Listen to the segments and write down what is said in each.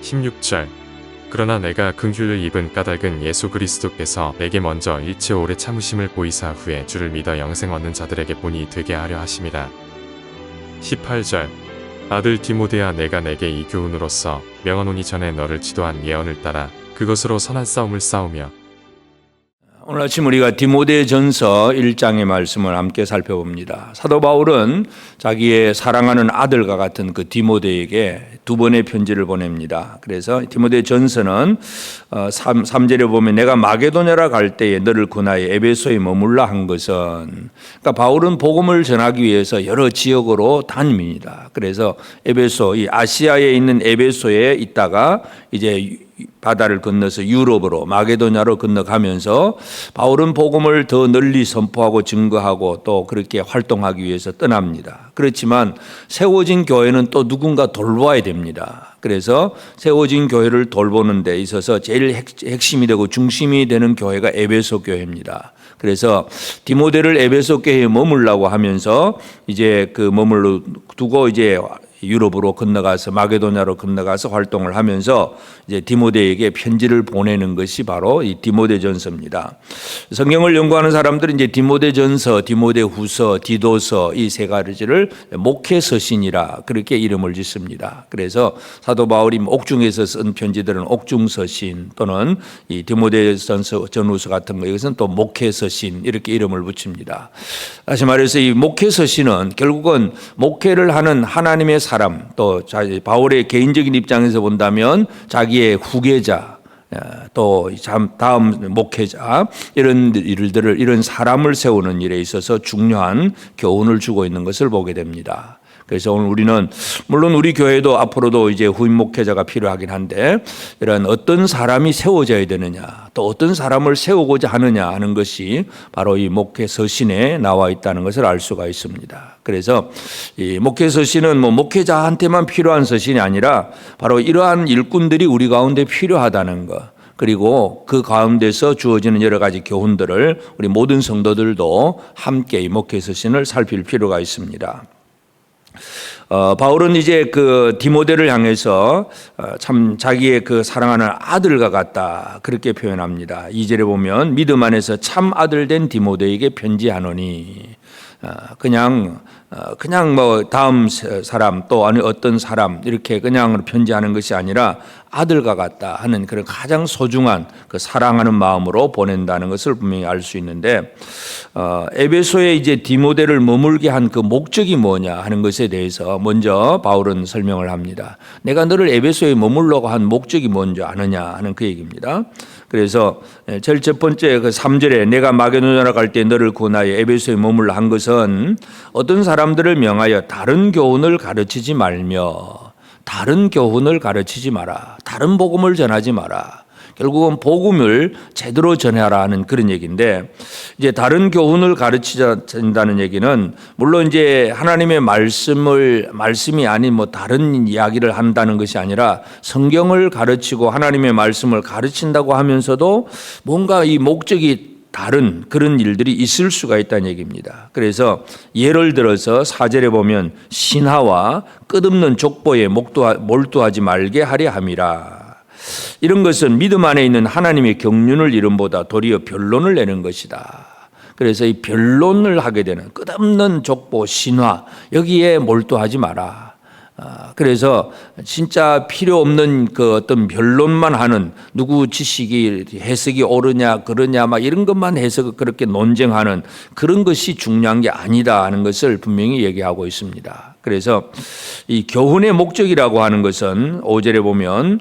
16절 그러나 내가 긍휼을 입은 까닭은 예수 그리스도께서 내게 먼저 일체 오래 참으심을 보이사 후에 주를 믿어 영생 얻는 자들에게 본이 되게 하려 하심이라. 18절 아들 디모데야 내가 내게 이 교훈으로서 명하노니 전에 너를 지도한 예언을 따라 그것으로 선한 싸움을 싸우며. 오늘 아침 우리가 디모데전서 1장의 말씀을 함께 살펴봅니다. 사도 바울은 자기의 사랑하는 아들과 같은 그 디모데에게 두 번의 편지를 보냅니다. 그래서 디모데전서는 3절에 보면 내가 마게도냐라 갈 때에 너를 군하여 에베소에 머물라 한 것은, 그러니까 바울은 복음을 전하기 위해서 여러 지역으로 다닙니다. 그래서 에베소, 이 아시아에 있는 에베소에 있다가 이제 바다를 건너서 유럽으로 마게도냐로 건너가면서 바울은 복음을 더 널리 선포하고 증거하고 또 그렇게 활동하기 위해서 떠납니다. 그렇지만 세워진 교회는 또 누군가 돌봐야 됩니다. 그래서 세워진 교회를 돌보는 데 있어서 제일 핵심이 되고 중심이 되는 교회가 에베소 교회입니다. 그래서 디모데를 에베소 교회에 머물라고 하면서 이제 그 머물러 두고 이제 유럽으로 건너가서 마게도냐로 건너가서 활동을 하면서 이제 디모데에게 편지를 보내는 것이 바로 이 디모데전서입니다. 성경을 연구하는 사람들은 이제 디모데전서, 디모데후서, 디도서 이 세 가지를 목회서신이라 그렇게 이름을 짓습니다. 그래서 사도 바울이 옥중에서 쓴 편지들은 옥중서신 또는 이 디모데전서, 전후서 같은 거 이것은 또 목회서신 이렇게 이름을 붙입니다. 다시 말해서 이 목회서신은 결국은 목회를 하는 하나님의 사람, 또 바울의 개인적인 입장에서 본다면 자기의 후계자, 또 다음 목회자 이런 일들을, 이런 사람을 세우는 일에 있어서 중요한 교훈을 주고 있는 것을 보게 됩니다. 그래서 오늘 우리는 물론 우리 교회도 앞으로도 이제 후임 목회자가 필요하긴 한데 이런 어떤 사람이 세워져야 되느냐, 또 어떤 사람을 세우고자 하느냐 하는 것이 바로 이 목회 서신에 나와 있다는 것을 알 수가 있습니다. 그래서 이 목회 서신은 뭐 목회자한테만 필요한 서신이 아니라 바로 이러한 일꾼들이 우리 가운데 필요하다는 것, 그리고 그 가운데서 주어지는 여러 가지 교훈들을 우리 모든 성도들도 함께 이 목회 서신을 살필 필요가 있습니다. 바울은 이제 그 디모데를 향해서 참 자기의 그 사랑하는 아들과 같다 그렇게 표현합니다. 2절에 보면 믿음 안에서 참 아들 된 디모데에게 편지하노니, 그냥 뭐 다음 사람 또 아니 어떤 사람 이렇게 그냥 편지하는 것이 아니라 아들과 같다 하는 그런 가장 소중한 그 사랑하는 마음으로 보낸다는 것을 분명히 알 수 있는데, 에베소에 이제 디모데를 머물게 한 그 목적이 뭐냐 하는 것에 대해서 먼저 바울은 설명을 합니다. 내가 너를 에베소에 머물려고 한 목적이 뭔지 아느냐 하는 그 얘기입니다. 그래서 제일 첫 번째 그 3절에 내가 마게도냐로 갈 때 너를 구하여 에베소에 머물라 한 것은 어떤 사람들을 명하여 다른 교훈을 가르치지 말며, 다른 교훈을 가르치지 마라, 다른 복음을 전하지 마라. 결국은 복음을 제대로 전하라 하는 그런 얘기인데, 이제 다른 교훈을 가르치자는 얘기는 물론 이제 하나님의 말씀이 아닌 뭐 다른 이야기를 한다는 것이 아니라 성경을 가르치고 하나님의 말씀을 가르친다고 하면서도 뭔가 이 목적이 다른 그런 일들이 있을 수가 있다는 얘기입니다. 그래서 예를 들어서 4절에 보면 신하와 끝없는 족보에 몰두하지 말게 하려 함이라. 이런 것은 믿음 안에 있는 하나님의 경륜을 이름보다 도리어 변론을 내는 것이다. 그래서 이 변론을 하게 되는 끝없는 족보, 신화 여기에 몰두하지 마라. 그래서 진짜 필요 없는 그 어떤 변론만 하는, 누구 지식이 해석이 옳으냐 그러냐 막 이런 것만 해서 그렇게 논쟁하는 그런 것이 중요한 게 아니다 하는 것을 분명히 얘기하고 있습니다. 그래서 이 교훈의 목적이라고 하는 것은 5절에 보면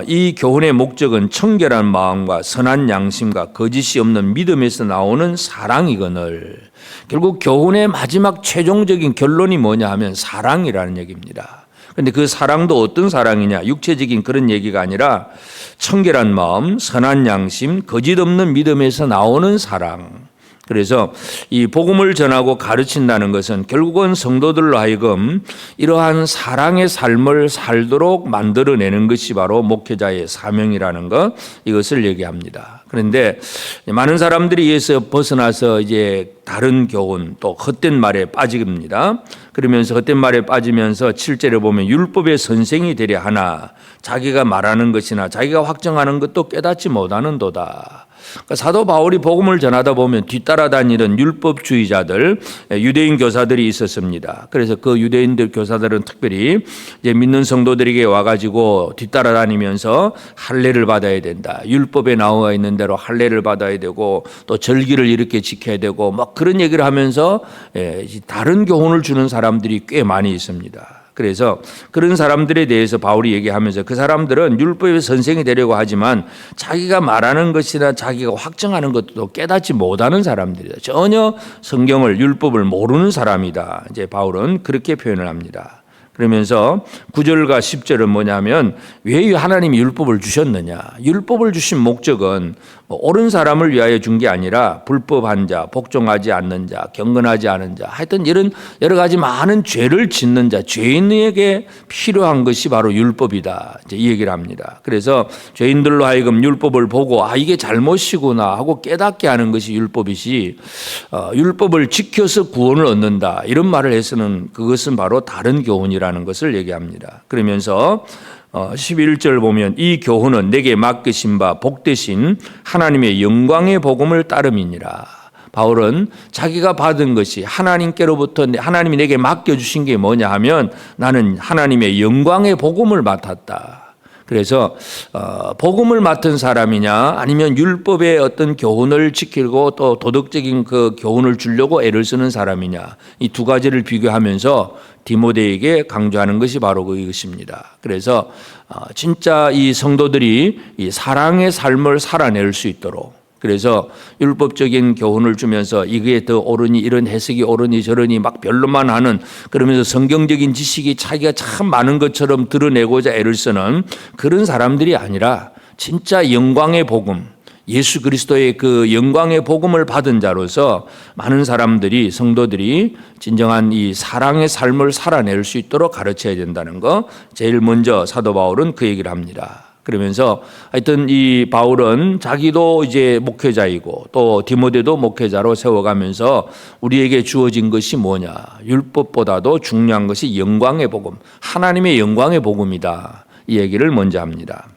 이 교훈의 목적은 청결한 마음과 선한 양심과 거짓이 없는 믿음에서 나오는 사랑이거늘. 결국 교훈의 마지막 최종적인 결론이 뭐냐 하면 사랑이라는 얘기입니다. 그런데 그 사랑도 어떤 사랑이냐, 육체적인 그런 얘기가 아니라 청결한 마음, 선한 양심, 거짓 없는 믿음에서 나오는 사랑. 그래서 이 복음을 전하고 가르친다는 것은 결국은 성도들로 하여금 이러한 사랑의 삶을 살도록 만들어내는 것이 바로 목회자의 사명이라는 것, 이것을 얘기합니다. 그런데 많은 사람들이 이에서 벗어나서 이제 다른 교훈, 또 헛된 말에 빠집니다. 그러면서 헛된 말에 빠지면서 7절에 보면 율법의 선생이 되려 하나 자기가 말하는 것이나 자기가 확정하는 것도 깨닫지 못하는도다. 그러니까 사도 바울이 복음을 전하다 보면 뒤따라다니는 율법주의자들, 유대인 교사들이 있었습니다. 그래서 그 유대인들 교사들은 특별히 이제 믿는 성도들에게 와가지고 뒤따라다니면서 할례를 받아야 된다. 율법에 나와 있는 대로 할례를 받아야 되고 또 절기를 이렇게 지켜야 되고 막 그런 얘기를 하면서 다른 교훈을 주는 사람들이 꽤 많이 있습니다. 그래서 그런 사람들에 대해서 바울이 얘기하면서 그 사람들은 율법의 선생이 되려고 하지만 자기가 말하는 것이나 자기가 확정하는 것도 깨닫지 못하는 사람들이다. 전혀 성경을, 율법을 모르는 사람이다. 이제 바울은 그렇게 표현을 합니다. 그러면서 9절과 10절은 뭐냐면 왜 하나님이 율법을 주셨느냐. 율법을 주신 목적은 옳은 사람을 위하여 준 게 아니라 불법한 자, 복종하지 않는 자, 경건하지 않은 자, 하여튼 이런 여러 가지 많은 죄를 짓는 자, 죄인에게 필요한 것이 바로 율법이다. 이제 이 얘기를 합니다. 그래서 죄인들로 하여금 율법을 보고 이게 잘못이구나 하고 깨닫게 하는 것이 율법이지 율법을 지켜서 구원을 얻는다. 이런 말을 해서는 그것은 바로 다른 교훈이라는 것을 얘기합니다. 그러면서 11절 보면 이 교훈은 내게 맡기신 바 복되신 하나님의 영광의 복음을 따름이니라. 바울은 자기가 받은 것이 하나님께로부터 하나님이 내게 맡겨주신 게 뭐냐 하면 나는 하나님의 영광의 복음을 맡았다. 그래서 복음을 맡은 사람이냐 아니면 율법의 어떤 교훈을 지키고 또 도덕적인 그 교훈을 주려고 애를 쓰는 사람이냐, 이 두 가지를 비교하면서 디모데에게 강조하는 것이 바로 그것입니다. 그래서 진짜 이 성도들이 이 사랑의 삶을 살아낼 수 있도록, 그래서 율법적인 교훈을 주면서 이게 더 옳으니 이런 해석이 옳으니 저러니 막 변론만 하는, 그러면서 성경적인 지식이 자기가 참 많은 것처럼 드러내고자 애를 쓰는 그런 사람들이 아니라 진짜 영광의 복음, 예수 그리스도의 그 영광의 복음을 받은 자로서 많은 사람들이, 성도들이 진정한 이 사랑의 삶을 살아낼 수 있도록 가르쳐야 된다는 거, 제일 먼저 사도 바울은 그 얘기를 합니다. 그러면서 하여튼 이 바울은 자기도 이제 목회자이고 또 디모데도 목회자로 세워가면서 우리에게 주어진 것이 뭐냐, 율법보다도 중요한 것이 영광의 복음, 하나님의 영광의 복음이다. 이 얘기를 먼저 합니다.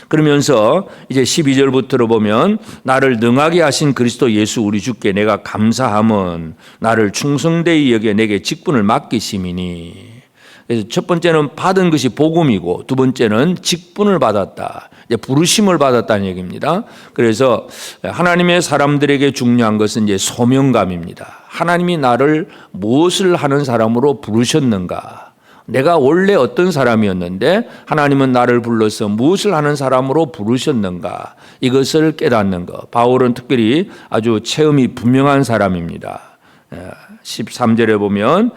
그러면서 이제 12절부터로 보면 나를 능하게 하신 그리스도 예수 우리 주께 내가 감사함은 나를 충성되이 여겨 내게 직분을 맡기심이니. 그래서 첫 번째는 받은 것이 복음이고 두 번째는 직분을 받았다. 이제 부르심을 받았다는 얘기입니다. 그래서 하나님의 사람들에게 중요한 것은 이제 소명감입니다. 하나님이 나를 무엇을 하는 사람으로 부르셨는가? 내가 원래 어떤 사람이었는데 하나님은 나를 불러서 무엇을 하는 사람으로 부르셨는가? 이것을 깨닫는 것. 바울은 특별히 아주 체험이 분명한 사람입니다. 13절에 보면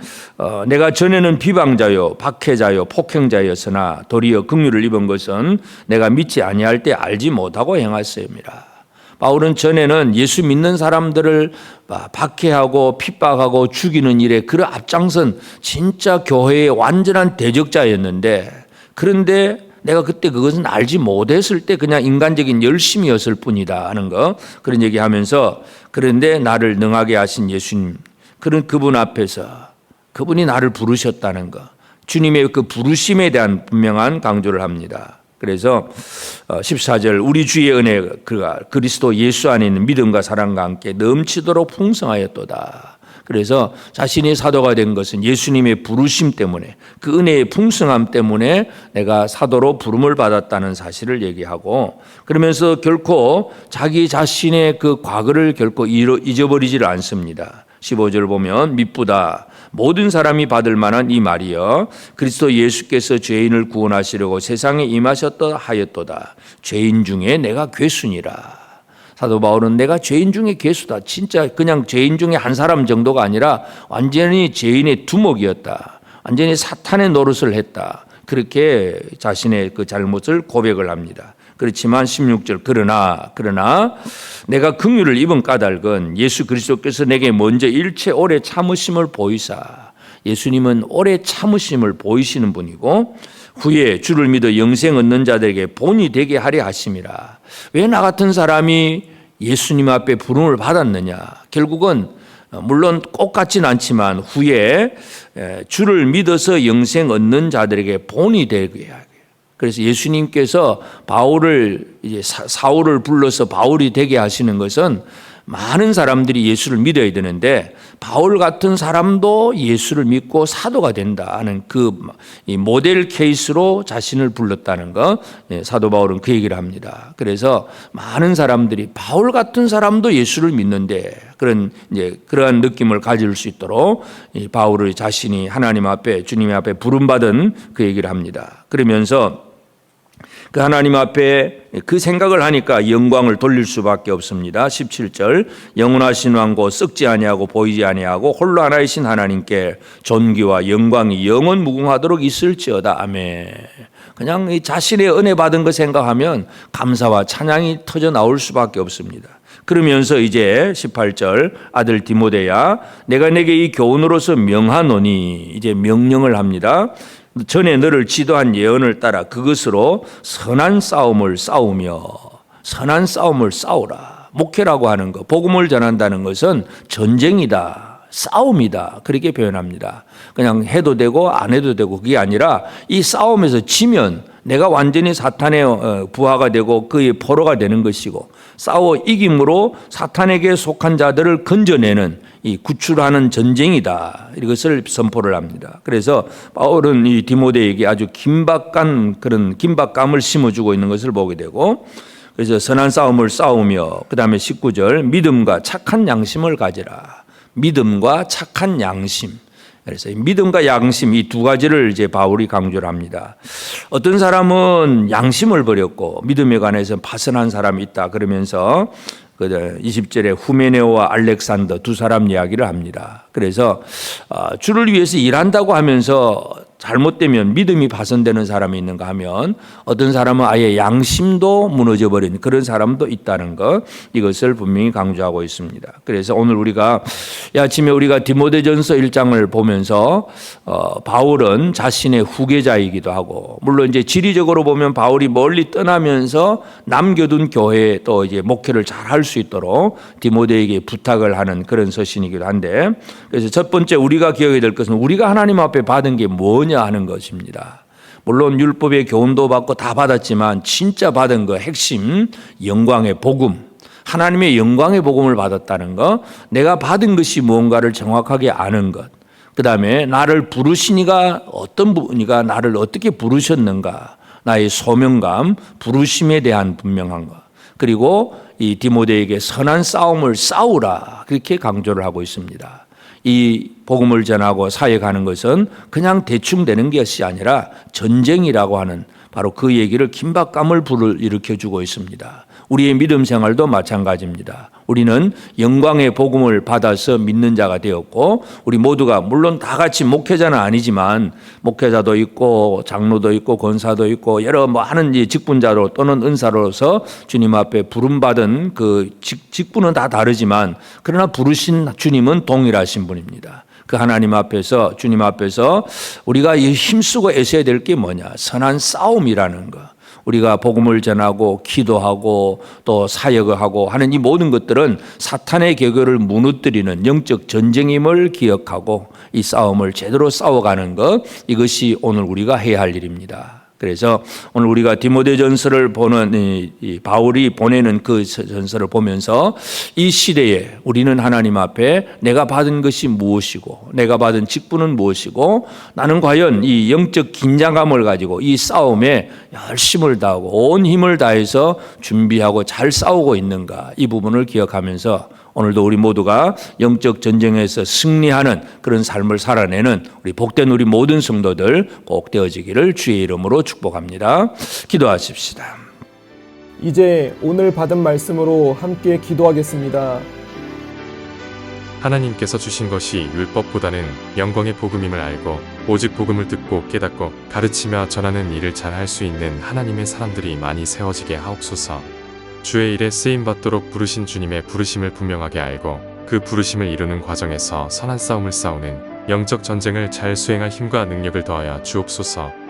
내가 전에는 비방자요 박해자요 폭행자였으나 도리어 긍휼을 입은 것은 내가 믿지 아니할 때 알지 못하고 행하였습니다. 바울은 전에는 예수 믿는 사람들을 박해하고 핍박하고 죽이는 일에 그 앞장선 진짜 교회의 완전한 대적자였는데, 그런데 내가 그때 그것은 알지 못했을 때 그냥 인간적인 열심이었을 뿐이다 하는 거, 그런 얘기하면서 그런데 나를 능하게 하신 예수님, 그분 앞에서 그분이 나를 부르셨다는 것, 주님의 그 부르심에 대한 분명한 강조를 합니다. 그래서 14절 우리 주의 은혜가 그리스도 예수 안에 있는 믿음과 사랑과 함께 넘치도록 풍성하였도다. 그래서 자신이 사도가 된 것은 예수님의 부르심 때문에, 그 은혜의 풍성함 때문에 내가 사도로 부름을 받았다는 사실을 얘기하고, 그러면서 결코 자기 자신의 그 과거를 결코 잊어버리지를 않습니다. 15절 보면 미쁘다 모든 사람이 받을 만한 이 말이여 그리스도 예수께서 죄인을 구원하시려고 세상에 임하셨다 하였도다. 죄인 중에 내가 괴순이라. 사도 바울은 내가 죄인 중에 괴수다. 진짜 그냥 죄인 중에 한 사람 정도가 아니라 완전히 죄인의 두목이었다. 완전히 사탄의 노릇을 했다. 그렇게 자신의 그 잘못을 고백을 합니다. 그렇지만 16절 그러나 내가 긍휼을 입은 까닭은 예수 그리스도께서 내게 먼저 일체 오래 참으심을 보이사, 예수님은 오래 참으심을 보이시는 분이고 후에 주를 믿어 영생 얻는 자들에게 본이 되게 하려 하심이라. 왜 나 같은 사람이 예수님 앞에 부름을 받았느냐? 결국은 물론 꼭 같진 않지만 후에 주를 믿어서 영생 얻는 자들에게 본이 되게 하게. 그래서 예수님께서 바울을 이제 사울을 불러서 바울이 되게 하시는 것은 많은 사람들이 예수를 믿어야 되는데 바울 같은 사람도 예수를 믿고 사도가 된다 하는 그 모델 케이스로 자신을 불렀다는 거, 사도 바울은 그 얘기를 합니다. 그래서 많은 사람들이 바울 같은 사람도 예수를 믿는데 그러한 느낌을 가질 수 있도록 바울의 자신이 하나님 앞에 주님 앞에 부름받은 그 얘기를 합니다. 그러면서 그 하나님 앞에 그 생각을 하니까 영광을 돌릴 수밖에 없습니다. 17절 영원하신 왕고 썩지 아니하고 보이지 아니하고 홀로 하나이신 하나님께 존귀와 영광이 영원 무궁하도록 있을지어다. 아멘. 그냥 이 자신의 은혜 받은 거 생각하면 감사와 찬양이 터져 나올 수밖에 없습니다. 그러면서 이제 18절 아들 디모데야 내가 내게 이 교훈으로서 명하노니, 이제 명령을 합니다. 전에 너를 지도한 예언을 따라 그것으로 선한 싸움을 싸우며, 선한 싸움을 싸우라. 목회라고 하는 것, 복음을 전한다는 것은 전쟁이다, 싸움이다, 그렇게 표현합니다. 그냥 해도 되고 안 해도 되고 그게 아니라 이 싸움에서 지면 내가 완전히 사탄의 부하가 되고 그의 포로가 되는 것이고, 싸워 이김으로 사탄에게 속한 자들을 건져내는 이 구출하는 전쟁이다, 이것을 선포를 합니다. 그래서 바울은 이 디모데에게 아주 그런 긴박감을 심어주고 있는 것을 보게 되고, 그래서 선한 싸움을 싸우며, 그 다음에 19절 믿음과 착한 양심을 가지라. 믿음과 착한 양심. 그래서 믿음과 양심, 이 두 가지를 이제 바울이 강조를 합니다. 어떤 사람은 양심을 버렸고 믿음에 관해서 파선한 사람이 있다 그러면서 20절에 후메네오와 알렉산더 두 사람 이야기를 합니다. 그래서 주를 위해서 일한다고 하면서 잘못되면 믿음이 파손되는 사람이 있는가 하면 어떤 사람은 아예 양심도 무너져버린 그런 사람도 있다는 것, 이것을 분명히 강조하고 있습니다. 그래서 오늘 아침에 우리가 디모데전서 1장을 보면서 바울은 자신의 후계자이기도 하고, 물론 이제 지리적으로 보면 바울이 멀리 떠나면서 남겨둔 교회에 또 이제 목회를 잘 할 수 있도록 디모데에게 부탁을 하는 그런 서신이기도 한데, 그래서 첫 번째 우리가 기억해야 될 것은 우리가 하나님 앞에 받은 게 뭐냐 하는 것입니다. 물론 율법의 교훈도 받고 다 받았지만 진짜 받은 거 핵심, 영광의 복음, 하나님의 영광의 복음을 받았다는 것, 내가 받은 것이 무언가를 정확하게 아는 것, 그 다음에 나를 부르시니가 어떤 분이가 나를 어떻게 부르셨는가, 나의 소명감, 부르심에 대한 분명한 것, 그리고 이 디모데에게 선한 싸움을 싸우라, 그렇게 강조를 하고 있습니다. 이 복음을 전하고 사역하는 것은 그냥 대충 되는 것이 아니라 전쟁이라고 하는 바로 그 얘기를 긴박감을 일으켜주고 있습니다. 우리의 믿음 생활도 마찬가지입니다. 우리는 영광의 복음을 받아서 믿는 자가 되었고, 우리 모두가 물론 다 같이 목회자는 아니지만 목회자도 있고 장로도 있고 권사도 있고 여러 하는 직분자로 또는 은사로서 주님 앞에 부름받은 그 직분은 다 다르지만 그러나 부르신 주님은 동일하신 분입니다. 그 하나님 앞에서, 주님 앞에서 우리가 힘쓰고 애써야 될 게 뭐냐? 선한 싸움이라는 것. 우리가 복음을 전하고 기도하고 또 사역을 하고 하는 이 모든 것들은 사탄의 계교를 무너뜨리는 영적 전쟁임을 기억하고 이 싸움을 제대로 싸워가는 것, 이것이 오늘 우리가 해야 할 일입니다. 그래서 오늘 우리가 디모데전서를 보는 이 바울이 보내는 그 전서를 보면서 이 시대에 우리는 하나님 앞에 내가 받은 것이 무엇이고 내가 받은 직분은 무엇이고 나는 과연 이 영적 긴장감을 가지고 이 싸움에 열심을 다하고 온 힘을 다해서 준비하고 잘 싸우고 있는가, 이 부분을 기억하면서 오늘도 우리 모두가 영적 전쟁에서 승리하는 그런 삶을 살아내는 우리 복된 우리 모든 성도들 꼭 되어지기를 주의 이름으로 축복합니다. 기도하십시다. 이제 오늘 받은 말씀으로 함께 기도하겠습니다. 하나님께서 주신 것이 율법보다는 영광의 복음임을 알고 오직 복음을 듣고 깨닫고 가르치며 전하는 일을 잘 할 수 있는 하나님의 사람들이 많이 세워지게 하옵소서. 주의 일에 쓰임받도록 부르신 주님의 부르심을 분명하게 알고 그 부르심을 이루는 과정에서 선한 싸움을 싸우는 영적 전쟁을 잘 수행할 힘과 능력을 더하여 주옵소서.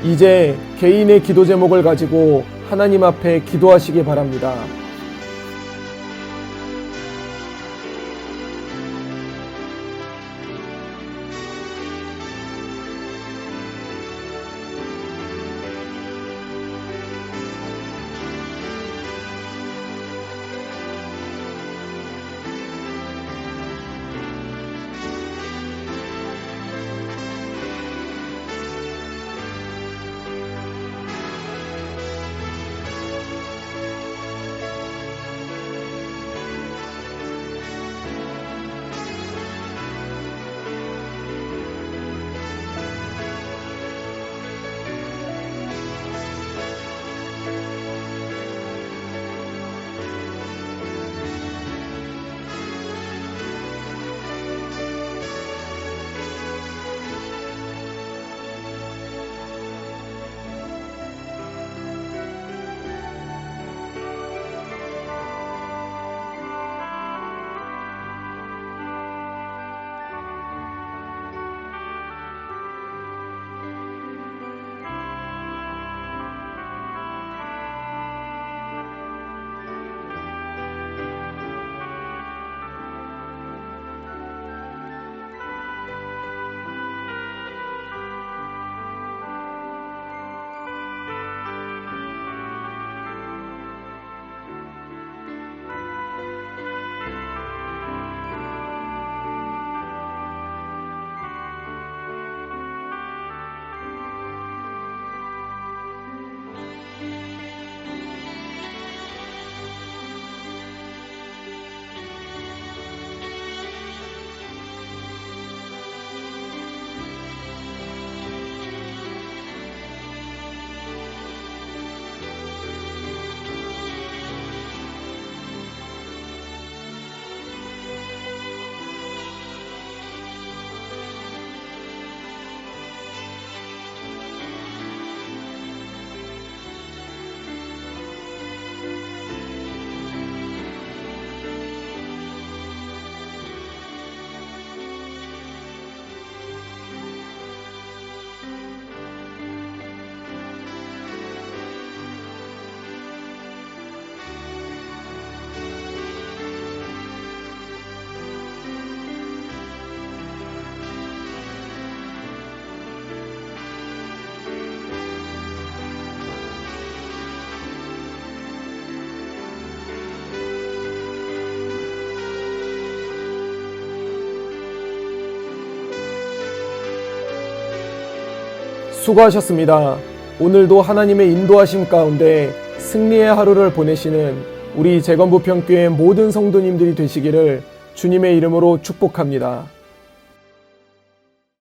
이제 개인의 기도 제목을 가지고 하나님 앞에 기도하시기 바랍니다. 수고하셨습니다. 오늘도 하나님의 인도하심 가운데 승리의 하루를 보내시는 우리 재건부평교회 모든 성도님들이 되시기를 주님의 이름으로 축복합니다.